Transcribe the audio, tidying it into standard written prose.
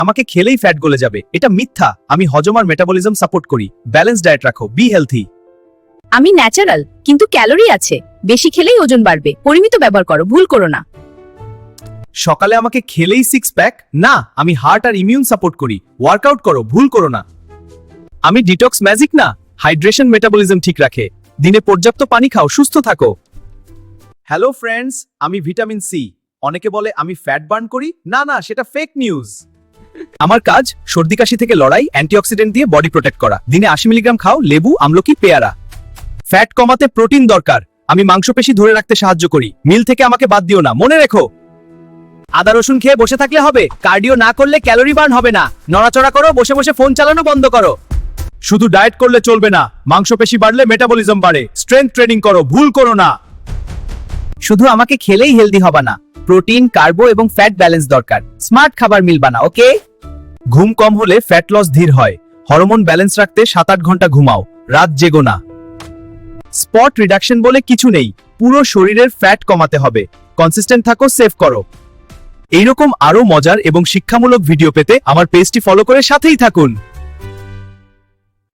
আমাকে খেলেই ফ্যাট গলে যাবে, এটা মিথ্যা। আমি হজম আর মেটাবলিজম সাপোর্ট করি। ব্যালেন্স ডায়েট রাখো, বি হেলথি। আমি ন্যাচারাল, কিন্তু ক্যালোরি আছে। বেশি খেলেই ওজন বাড়বে, পরিমিত ব্যবহার করো, ভুল করো না। সকালে আমাকে খেলেই সিক্স প্যাক না, আমি হার্ট আর ইমিউন সাপোর্ট করি। ওয়ার্কআউট করো, ভুল করো না। আমি ডিটক্স ম্যাজিক না, হাইড্রেশন মেটাবলিজম ঠিক রাখে। দিনে পর্যাপ্ত পানি খাও, সুস্থ থাকো। হ্যালো ফ্রেন্ডস, আমি ভিটামিন সি। অনেকে বলে আমি ফ্যাট বার্ন করি, না না, সেটা ফেক নিউজ। আমার কাজ সর্দি কাশি থেকে লড়াই, অ্যান্টিঅক্সিডেন্ট দিয়ে বডি প্রোটেক্ট করা। দিনে 80 মিলিগ্রাম খাও, লেবু, আমলকি, পেয়ারা। ফ্যাট কমাতে প্রোটিন দরকার, আমি মাংসপেশি ধরে রাখতে সাহায্য করি। মিল থেকে আমাকে বাদ দিও না, মনে রেখো। আদা রসুন খেয়ে বসে থাকলে হবে? কার্ডিও না করলে ক্যালোরি বার্ন হবে না। নড়াচড়া করো, বসে বসে ফোন চালানো বন্ধ করো। শুধু ডায়েট করলে চলবে না, মাংসপেশি বাড়লে মেটাবলিজম বাড়ে। স্ট্রেংথ ট্রেনিং করো, ভুল করো না। শুধু আমাকে খেলেই হেলদি হবে না, প্রোটিন, কার্বো এবং ফ্যাট ব্যালেন্স দরকার। স্মার্ট খাবার মিল বানা, ওকে? ঘুম কম হলে ফ্যাট লস ধীর হয়। হরমোন ব্যালেন্স রাখতে 7-8 ঘন্টা ঘুমাও, রাত জেগো না। স্পট রিডাকশন বলে কিছু নেই, পুরো শরীরের ফ্যাট কমাতে হবে। কনসিস্টেন্ট থাকো, সেভ করো। এইরকম আরো মজার এবং শিক্ষামূলক ভিডিও পেতে আমার পেজটি ফলো করে সাথেই থাকুন।